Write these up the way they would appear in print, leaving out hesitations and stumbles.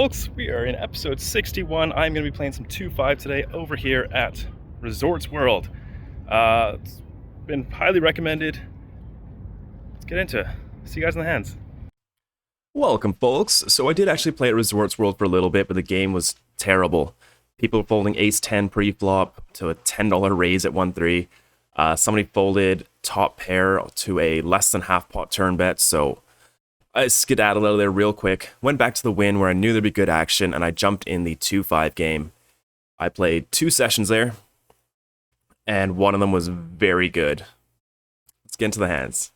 folks, we are in episode 61. I'm going to be playing some 2-5 today over here at Resorts World. It's been highly recommended. Let's get into it. See you guys in the hands. Welcome, folks. So I did actually play at Resorts World for a little bit, but the game was terrible. People were folding ace-10 pre-flop to a $10 raise at 1-3. Somebody folded top pair to a less than half pot turn bet, so I skedaddled out of there real quick, went back to the Wynn where I knew there'd be good action, and I jumped in the 2-5 game. I played 2 sessions there, and one of them was very good. Let's get into the hands.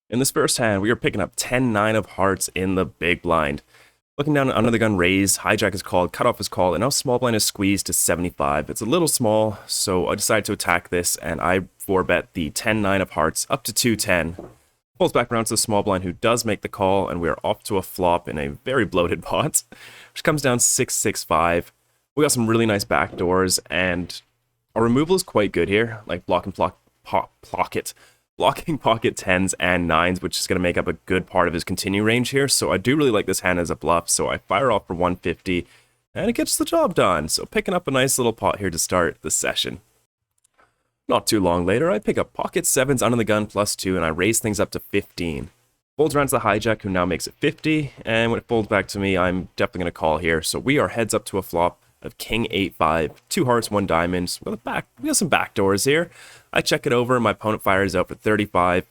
In this first hand, we are picking up 10-9 of hearts in the big blind. Looking down under the gun raise, hijack is called, cutoff is called, and now small blind is squeezed to 75. It's a little small, so I decided to attack this, and I 4-bet the 10-9 of hearts up to 210. Pulls back around to the small blind, who does make the call, and we are off to a flop in a very bloated pot, which comes down 6-6-5. We got some really nice backdoors, and our removal is quite good here, like blocking pocket 10s and 9s, which is going to make up a good part of his continue range here. So I do really like this hand as a bluff, so I fire off for 150, and it gets the job done. So picking up a nice little pot here to start the session. Not too long later, I pick up pocket 7s under the gun +2, and I raise things up to 15. Folds around to the hijack, who now makes it 50, and when it folds back to me, I'm definitely going to call here. So we are heads up to a flop of king 8-5, 2 hearts, 1 diamond. We got some backdoors here. I check it over, my opponent fires out for 35.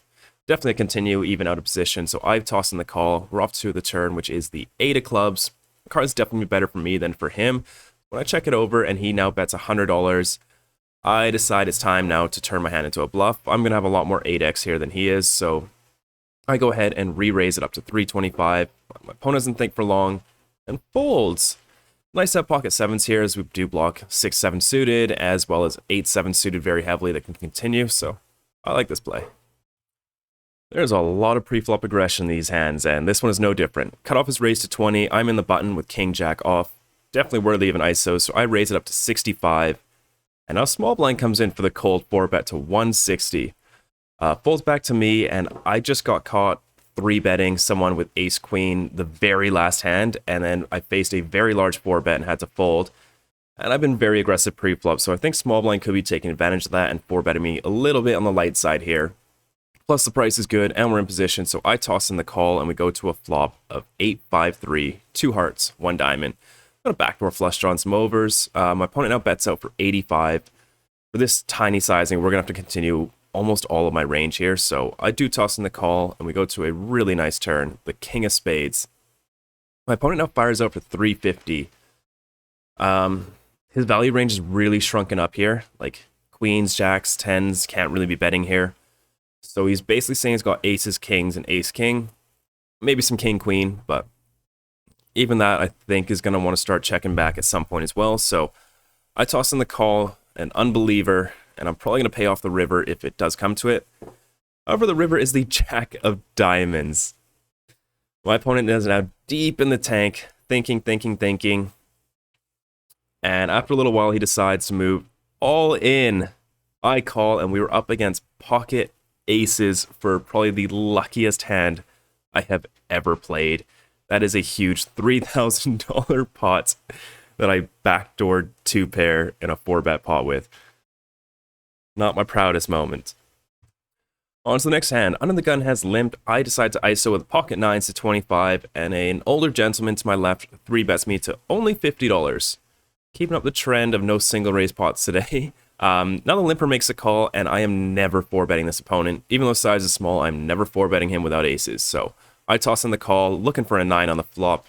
Definitely continue even out of position, so I've tossed in the call. We're off to the turn, which is the 8 of clubs. The card's definitely better for me than for him. When I check it over and he now bets $100, I decide it's time now to turn my hand into a bluff. I'm going to have a lot more 8x here than he is, so I go ahead and re-raise it up to 325. My opponent doesn't think for long and folds. Nice to have pocket 7s here, as we do block 6-7 suited, as well as 8-7 suited very heavily that can continue, so I like this play. There's a lot of pre-flop aggression in these hands, and this one is no different. Cutoff is raised to 20, I'm in the button with king-jack off. Definitely worthy of an ISO, so I raise it up to 65. And now small blind comes in for the cold 4-bet to 160. Folds back to me, and I just got caught 3-betting someone with ace-queen the very last hand, and then I faced a very large 4-bet and had to fold. And I've been very aggressive pre-flop, so I think small blind could be taking advantage of that and 4-betting me a little bit on the light side here. Plus the price is good, and we're in position, so I toss in the call, and we go to a flop of 8-5-3, 2 hearts, 1 diamond. I'm going to backdoor flush draw on some overs. My opponent now bets out for 85. For this tiny sizing, we're going to have to continue almost all of my range here, so I do toss in the call, and we go to a really nice turn, the king of spades. My opponent now fires out for 350. His value range is really shrunken up here, like queens, jacks, 10s can't really be betting here. So he's basically saying he's got aces, kings, and ace-king. Maybe some king-queen, but even that, I think, is going to want to start checking back at some point as well. So I toss in the call, an unbeliever, and I'm probably going to pay off the river if it does come to it. However, the river is the jack of diamonds. My opponent is now deep in the tank, thinking. And after a little while, he decides to move all in. I call, and we were up against pocket aces for probably the luckiest hand I have ever played. That is a huge $3,000 pot that I backdoored 2-pair in a 4-bet pot with. Not my proudest moment. On to the next hand. Under the gun has limped. I decide to ISO with pocket 9s to 25, and an older gentleman to my left 3-bets me to only $50. Keeping up the trend of no single raise pots today. Now the limper makes a call, and I am never 4-betting this opponent. Even though size is small, I'm never 4-betting him without aces, so I toss in the call, looking for a 9 on the flop.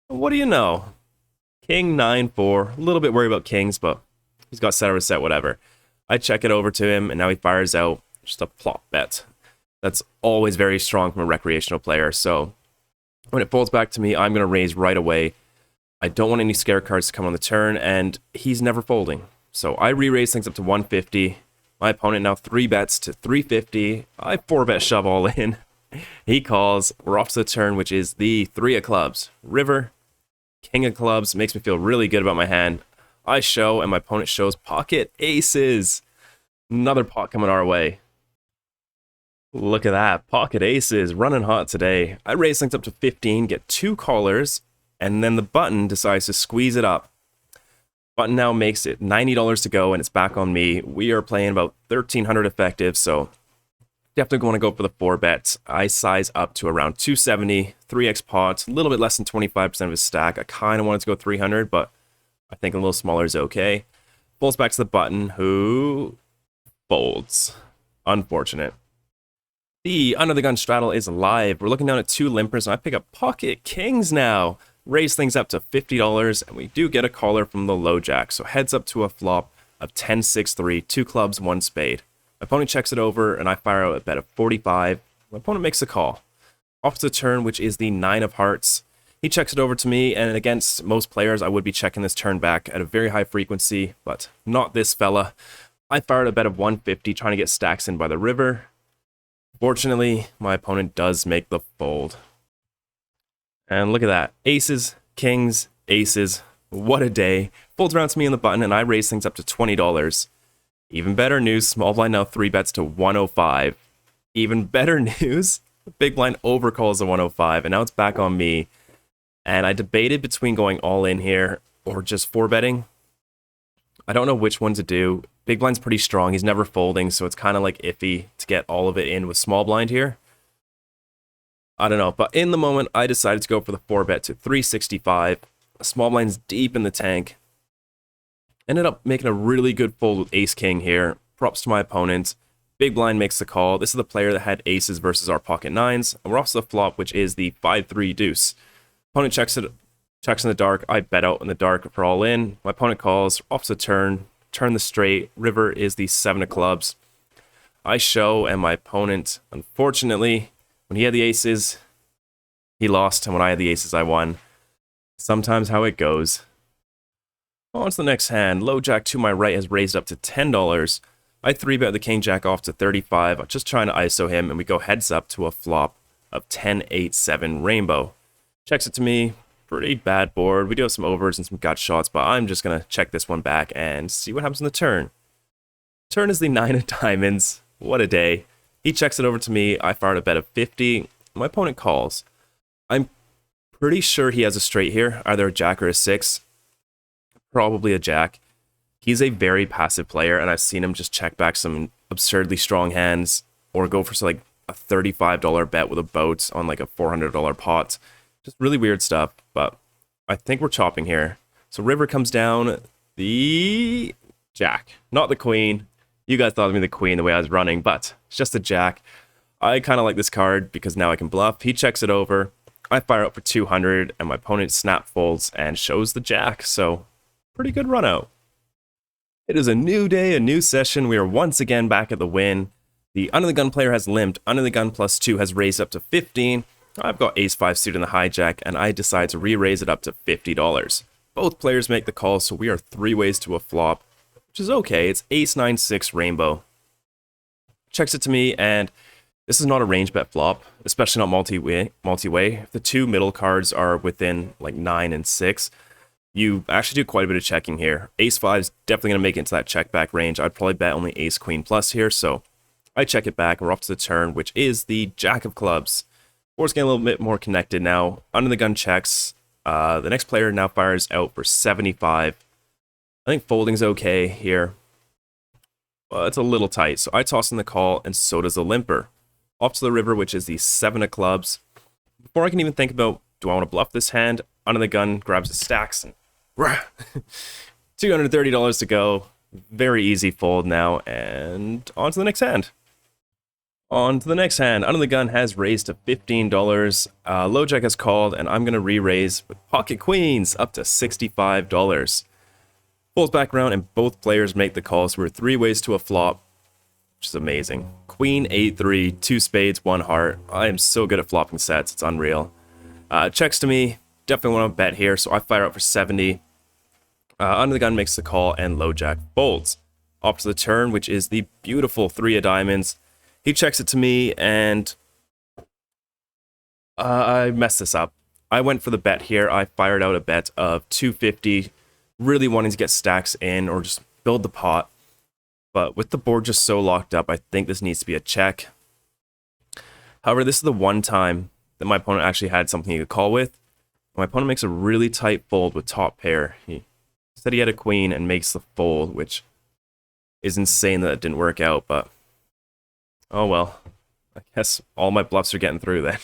What do you know? King 9-4. A little bit worried about kings, but he's got set over set, whatever. I check it over to him, and now he fires out just a plop bet. That's always very strong from a recreational player, so when it folds back to me, I'm going to raise right away. I don't want any scare cards to come on the turn, and he's never folding. So I re-raise things up to 150. My opponent now 3-bets to 350. I 4-bet shove all in. He calls. We're off to the turn, which is the 3 of clubs. River, king of clubs. Makes me feel really good about my hand. I show, and my opponent shows pocket aces. Another pot coming our way. Look at that. Pocket aces running hot today. I raise things up to 15, get 2 callers. and then the button decides to squeeze it up. Button now makes it $90 to go, and it's back on me. We are playing about 1,300 effective, so definitely going to go for the 4 bets. I size up to around 270, 3x pots, a little bit less than 25% of his stack. I kind of wanted to go 300, but I think a little smaller is okay. Folds back to the button, who folds. Unfortunate. The Under the Gun straddle is live. We're looking down at 2 limpers, and I pick up pocket kings now. Raise things up to $50, and we do get a caller from the low jack. So heads up to a flop of 10-6-3, 2 clubs, 1 spade. My opponent checks it over, and I fire out a bet of 45. My opponent makes a call. Off to the turn, which is the 9 of hearts. He checks it over to me, and against most players, I would be checking this turn back at a very high frequency, but not this fella. I fired a bet of 150, trying to get stacks in by the river. Fortunately, my opponent does make the fold. And look at that. Aces, kings, aces. What a day. Folds around to me on the button, and I raise things up to $20. Even better news, small blind now 3 bets to 105. Even better news, the big blind overcalls the 105, and now it's back on me. And I debated between going all in here or just 4 betting. I don't know which one to do. Big blind's pretty strong. He's never folding, so it's kind of like iffy to get all of it in with small blind here. I don't know, but in the moment, I decided to go for the 4 bet to 365. Small blind's deep in the tank. Ended up making a really good fold with ace king here. Props to my opponent. Big blind makes the call. This is the player that had aces versus our pocket 9s. And we're off to the flop, which is the 5-3 deuce. Opponent checks in the dark. I bet out in the dark for all in. My opponent calls. Off to the turn. Turn the straight. River is the 7 of clubs. I show, and my opponent, unfortunately, when he had the aces, he lost, and when I had the aces, I won. Sometimes how it goes. On to the next hand. Low jack to my right has raised up to $10. I 3-bet the king jack off to 35. I'm just trying to ISO him, and we go heads up to a flop of 10-8-7 rainbow. Checks it to me. Pretty bad board. We do have some overs and some gut shots, but I'm just going to check this one back and see what happens in the turn. Turn is the 9 of diamonds. What a day. He checks it over to me. I fired a bet of 50. My opponent calls. I'm pretty sure he has a straight here, either a jack or a 6. Probably a jack. He's a very passive player, and I've seen him just check back some absurdly strong hands or go for like a $35 bet with a boat on like a $400 pot. Just really weird stuff, but I think we're chopping here. So river comes down, the jack, not the queen. You guys thought of me the queen the way I was running, but it's just a jack. I kind of like this card because now I can bluff. He checks it over. I fire up for 200, and my opponent snap folds and shows the jack. So pretty good run out. It is a new day, a new session. We are once again back at the Wynn. The Under the Gun player has limped. Under the Gun +2 has raised up to 15. I've got ace-5 suited in the hijack, and I decide to re-raise it up to $50. Both players make the call, so we are 3 ways to a flop, which is okay. It's ace-9-6 rainbow. Checks it to me, and this is not a range bet flop, especially not multi-way. If the 2 middle cards are within like 9 and 6, you actually do quite a bit of checking here. Ace-5 is definitely going to make it into that check back range. I'd probably bet only ace-queen plus here, so I check it back. We're off to the turn, which is the jack of clubs. Board's getting a little bit more connected now. Under the gun checks. The next player now fires out for 75. I think folding's okay here. But it's a little tight, so I toss in the call, and so does the limper. Off to the river, which is the 7 of clubs. Before I can even think about, do I want to bluff this hand? Under the gun grabs the stacks, and $230 to go. Very easy fold now, and on to the next hand. On to the next hand. Under the Gun has raised to $15. Low jack has called, and I'm going to re-raise with pocket queens up to $65. Folds back around, and both players make the call, so we're 3 ways to a flop, which is amazing. Queen 8-3, 2 spades, 1 heart. I am so good at flopping sets, it's unreal. Checks to me. Definitely want to bet here, so I fire out for 70. Under the Gun makes the call, and low jack folds. Off to the turn, which is the beautiful 3 of diamonds. He checks it to me, and I messed this up. I went for the bet here. I fired out a bet of 250, really wanting to get stacks in or just build the pot. But with the board just so locked up, I think this needs to be a check. However, this is the one time that my opponent actually had something he could call with. My opponent makes a really tight fold with top pair. He said he had a queen and makes the fold, which is insane that it didn't work out, but oh well. I guess all my bluffs are getting through then.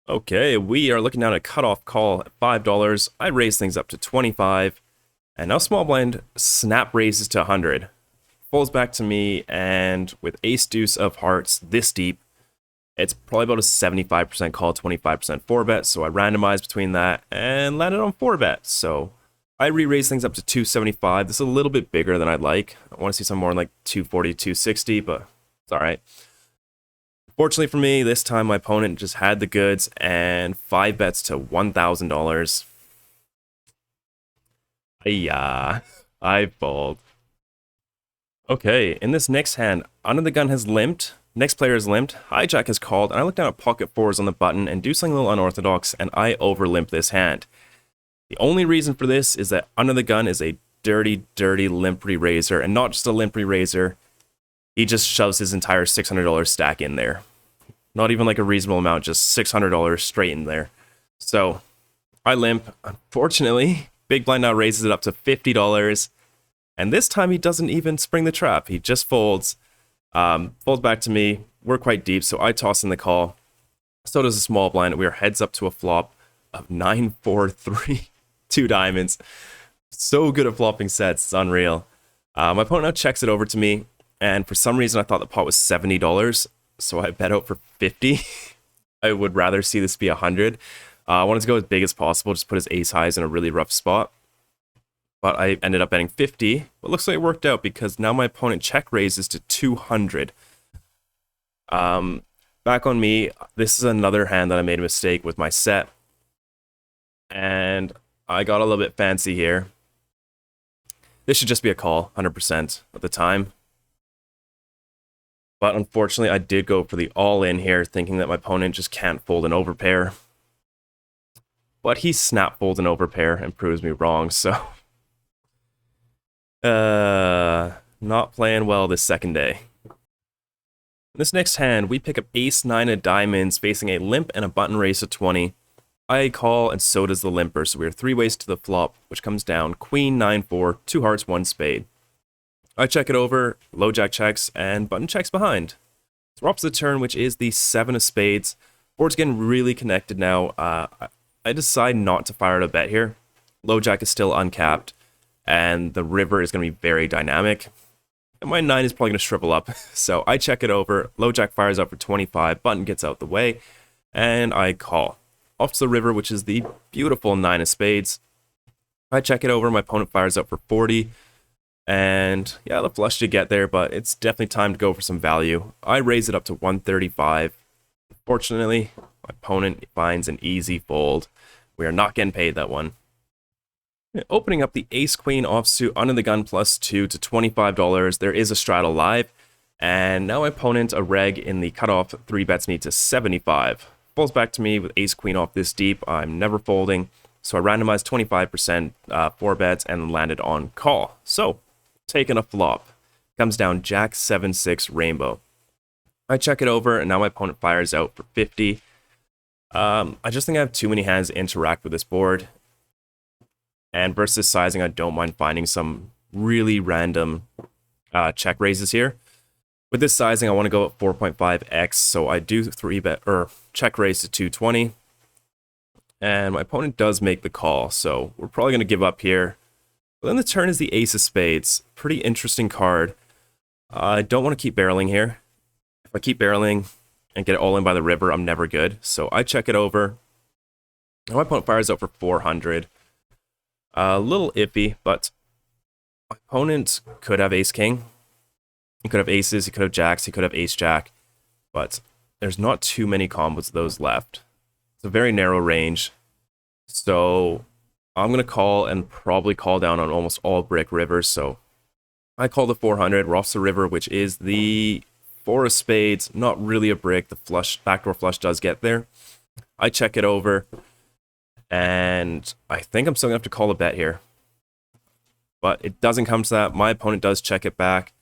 Okay, we are looking down at cutoff call at $5. I raise things up to 25, and now small blind snap raises to 100. Folds back to me, and with ace deuce of hearts this deep, it's probably about a 75% call, 25% 4-bet, so I randomized between that and landed on 4-bet. So I re-raised things up to 275. This is a little bit bigger than I'd like. I want to see some more in like 240, 260, but it's all right. Fortunately for me, this time my opponent just had the goods and 5 bets to $1,000. I fold. Okay, in this next hand, under the gun has limped. Next player is limped. Hijack has called, and I look down at pocket fours on the button and do something a little unorthodox, and I over limp this hand. The only reason for this is that under the gun is a dirty, dirty limp re-raiser, and not just a limp re-raiser. He just shoves his entire $600 stack in there. Not even like a reasonable amount, just $600 straight in there. So I limp. Unfortunately, Big Blind now raises it up to $50. And this time he doesn't even spring the trap. He just folds. Folds back to me. We're quite deep, so I toss in the call. So does the small blind. We are heads up to a flop of 9-4-3, 2 diamonds. So good at flopping sets. It's unreal. My opponent now checks it over to me. And for some reason, I thought the pot was $70. So I bet out for 50. I would rather see this be 100. I wanted to go as big as possible. Just put his ace highs in a really rough spot. But I ended up betting 50. But looks like it worked out because now my opponent check raises to 200. Back on me. This is another hand that I made a mistake with my set. And I got a little bit fancy here. This should just be a call, 100% at the time. But unfortunately, I did go for the all-in here, thinking that my opponent just can't fold an overpair. But he snap folds an overpair and proves me wrong, so... not playing well this second day. In this next hand, we pick up ace-9 of diamonds, facing a limp and a button raise of 20. I call, and so does the limper, so we are 3 ways to the flop, which comes down queen, 9-4, 2 hearts, 1 spade. I check it over, low jack checks, and button checks behind. So we're up to the turn, which is the 7 of spades. Board's getting really connected now. I decide not to fire out a bet here. Low jack is still uncapped, and the river is going to be very dynamic. And my 9 is probably going to shrivel up, so I check it over. Low jack fires up for 25, button gets out the way, and I call. Off to the river, which is the beautiful 9 of spades. I check it over, my opponent fires up for 40. And yeah, the flush to get there, but it's definitely time to go for some value. I raise it up to 135. Fortunately, my opponent finds an easy fold. We are not getting paid that one. Opening up the ace-queen offsuit under the gun +2 to $25. There is a straddle live. And now my opponent, a reg in the cutoff, 3 bets me to 75. Folds back to me with ace-queen off this deep. I'm never folding. So I randomized 25%, 4 bets, and landed on call. So, taking a flop. Comes down jack 7-6 rainbow. I check it over, and now my opponent fires out for 50. I just think I have too many hands to interact with this board. And versus sizing, I don't mind finding some really random check raises here. With this sizing, I want to go at 4.5x, so I do 3-bet or check raise to 220. And my opponent does make the call, so we're probably going to give up here. But then the turn is the ace of spades. Pretty interesting card. I don't want to keep barreling here. If I keep barreling and get it all in by the river, I'm never good. So I check it over. And my opponent fires out for 400. A little iffy, but my opponent could have ace-king. He could have aces, he could have jacks, he could have ace-jack. But there's not too many combos of those left. It's a very narrow range. So I'm going to call and probably call down on almost all brick rivers. So I call the 400. We're off the river, which is the 4 of spades. Not really a brick. The flush, backdoor flush does get there. I check it over. And I think I'm still going to have to call a bet here. But it doesn't come to that. My opponent does check it back.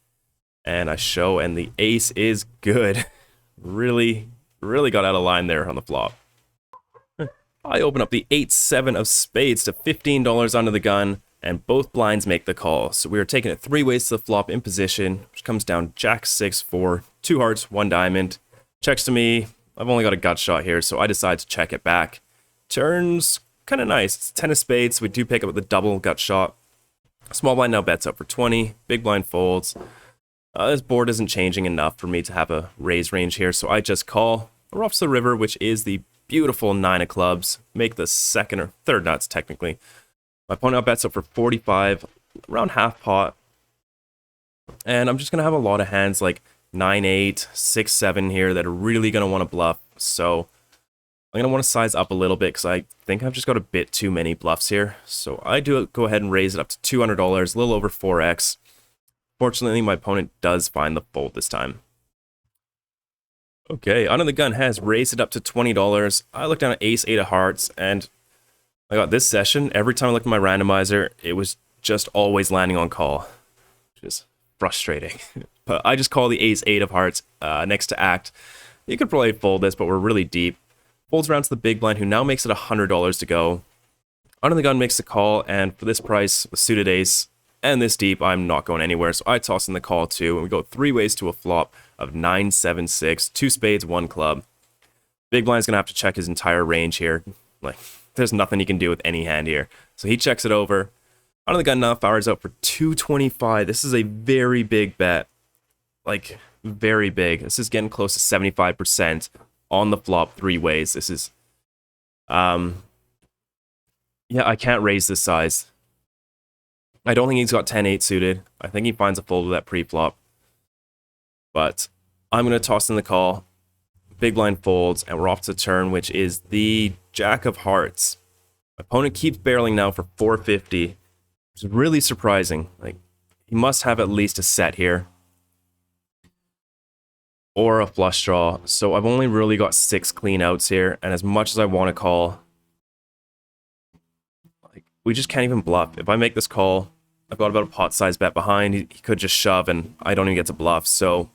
And I show, and the ace is good. Really got out of line there on the flop. I open up the 8-7 of spades to $15 under the gun, and both blinds make the call. So we are taking it 3 ways to the flop in position, which comes down Jack 6-4, 2 hearts, 1 diamond. Checks to me. I've only got a gut shot here, so I decide to check it back. Turns kind of nice. It's 10 of spades. We do pick up the double gut shot. Small blind now bets up for 20. Big blind folds. This board isn't changing enough for me to have a raise range here, so I just call. We're off to the river, which is the beautiful 9 of clubs. Make the second or third nuts, technically. My opponent now bets up for 45, around half pot. And I'm just going to have a lot of hands like 9-8, 6-7 here that are really going to want to bluff. So I'm going to want to size up a little bit because I think I've just got a bit too many bluffs here. So I do go ahead and raise it up to $200, a little over 4x. Fortunately, my opponent does find the fold this time. Okay, Under the Gun has raised it up to $20. I look down at ace 8 of hearts, and I got this session. Every time I looked at my randomizer, it was just always landing on call, which is frustrating. But I just call the ace 8 of hearts next to act. You could probably fold this, but we're really deep. Folds around to the big blind, who now makes it $100 to go. Under the Gun makes the call, and for this price, with suited ace, and this deep, I'm not going anywhere, so I toss in the call too, and we go 3 ways to a flop of 9-7-6, 2 spades, 1 club. Big blind's gonna have to check his entire range here. Like, there's nothing he can do with any hand here. So he checks it over. Under the Gun now fires out for 225. This is a very big bet. Like, very big. This is getting close to 75% on the flop 3 ways. This is, yeah, I can't raise this size. I don't think he's got 10-8 suited. I think he finds a fold with that pre-flop. But I'm going to toss in the call. Big blind folds, and we're off to turn, which is the Jack of Hearts. My opponent keeps barreling now for 450. It's really surprising. Like, he must have at least a set here. Or a flush draw. So I've only really got 6 clean outs here, and as much as I want to call, we just can't even bluff. If I make this call, I've got about a pot size bet behind. He could just shove and I don't even get to bluff. So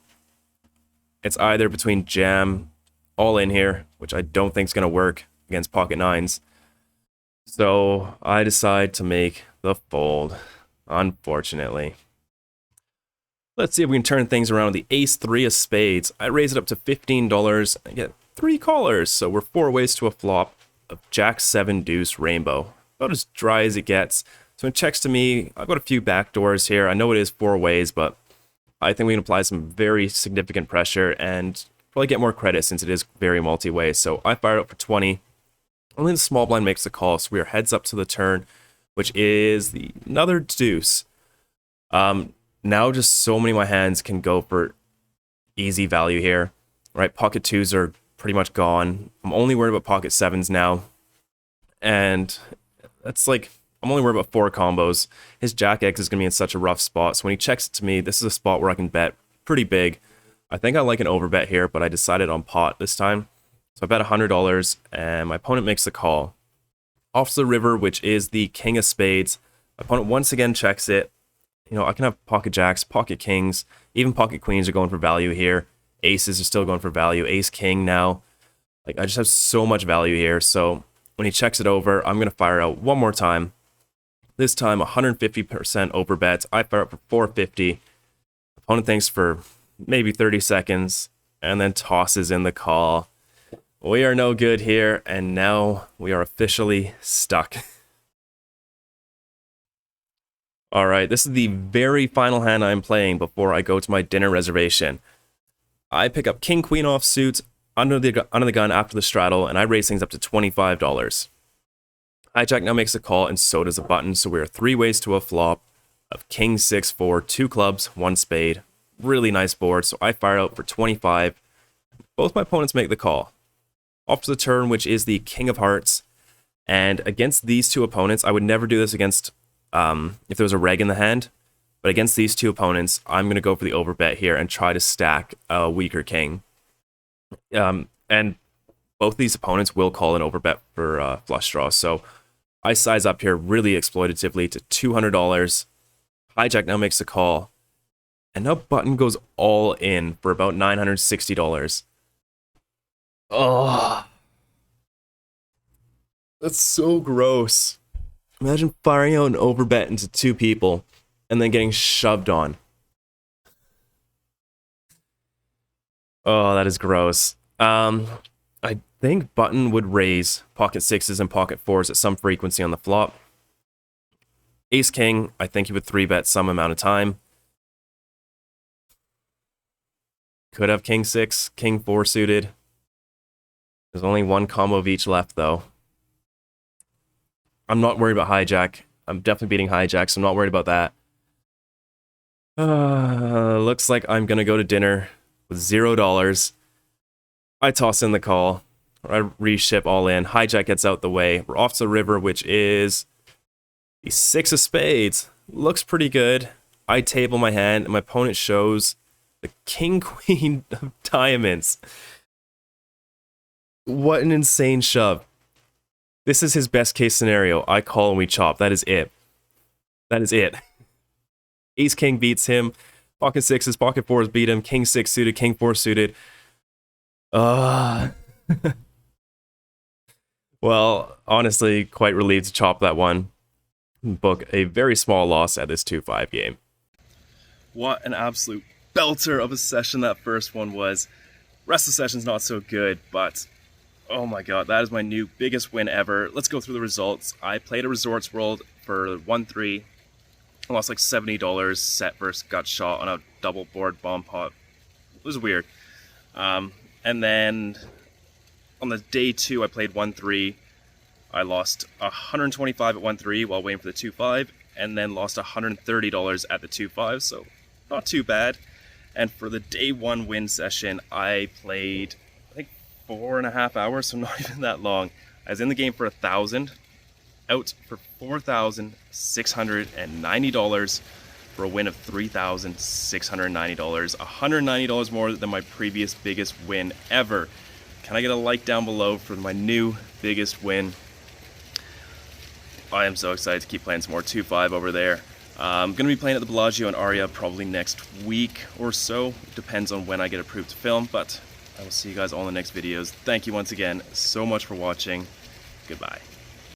it's either between jam, all in here, which I don't think is going to work against pocket 9s. So I decide to make the fold, unfortunately. Let's see if we can turn things around with the ace 3 of spades. I raise it up to $15. I get 3 callers. So we're 4 ways to a flop of Jack 7 deuce rainbow. About as dry as it gets. So when it checks to me, I've got a few backdoors here. I know it is 4 ways, but I think we can apply some very significant pressure and probably get more credit since it is very multi-way. So I fire up for 20. Only the small blind makes the call, so we are heads up to the turn, which is another deuce. Now just so many of my hands can go for easy value here. Right, pocket 2s are pretty much gone. I'm only worried about pocket 7s now. And that's like, I'm only worried about 4 combos. His Jack X is going to be in such a rough spot. So when he checks it to me, this is a spot where I can bet pretty big. I think I like an overbet here, but I decided on pot this time. So I bet $100, and my opponent makes the call. Off to the river, which is the king of spades. My opponent once again checks it. You know, I can have pocket jacks, pocket kings, even pocket queens are going for value here. Aces are still going for value. Ace king now. Like, I just have so much value here. So when he checks it over, I'm going to fire out one more time. This time, 150% overbets. I fire up for 450. Opponent thinks for maybe 30 seconds, and then tosses in the call. We are no good here, and now we are officially stuck. All right, this is the very final hand I'm playing before I go to my dinner reservation. I pick up king queen offsuit under the gun after the straddle, and I raise things up to $25. Hijack now makes a call, and so does a button, so we are 3 ways to a flop of king 6-4, 2 clubs, 1 spade. Really nice board, so I fire out for 25. Both my opponents make the call. Off to the turn, which is the king of hearts. And against these 2 opponents, I would never do this against, if there was a reg in the hand. But against these 2 opponents, I'm going to go for the overbet here and try to stack a weaker king. And both these opponents will call an overbet for flush draw. So I size up here really exploitatively to $200. Hijack now makes a call. And now button goes all in for about $960. Oh. That's so gross. Imagine firing out an overbet into two people and then getting shoved on. Oh, that is gross. I think button would raise pocket sixes and pocket fours at some frequency on the flop. Ace king, I think he would 3-bet some amount of time. Could have king six, king four suited. There's only one combo of each left though. I'm not worried about hijack. I'm definitely beating hijack, so I'm not worried about that. Looks like I'm gonna go to dinner with $0. I toss in the call. I reship all in. Hijack gets out the way. We're off to the river, which is the 6 of spades. Looks pretty good. I table my hand, and my opponent shows the king queen of diamonds. What an insane shove. This is his best case scenario. I call and we chop. That is it. That is it. Ace king beats him. Pocket sixes, pocket fours beat him. King six suited, king four suited. Well, honestly, quite relieved to chop that one. Book a very small loss at this 2-5 game. What an absolute belter of a session that first one was. Rest of the session's not so good, but oh my god, that is my new biggest win ever. Let's go through the results. I played a Resorts World for 1-3. I lost like $70. Set versus got shot on a double board bomb pot. It was weird. And then on the day 2, I played 1-3. I lost $125 at 1-3 while waiting for the 2-5, and then lost $130 at the 2-5, so not too bad. And for the day 1 win session, I played, I think, 4.5 hours, so not even that long. I was in the game for 1,000, out for $4,690 for a win of $3,690. $190 more than my previous biggest win ever. Can I get a like down below for my new biggest win? I am so excited to keep playing some more 2-5 over there. I'm going to be playing at the Bellagio and Aria probably next week or so. Depends on when I get approved to film, but I will see you guys all in the next videos. Thank you once again so much for watching. Goodbye.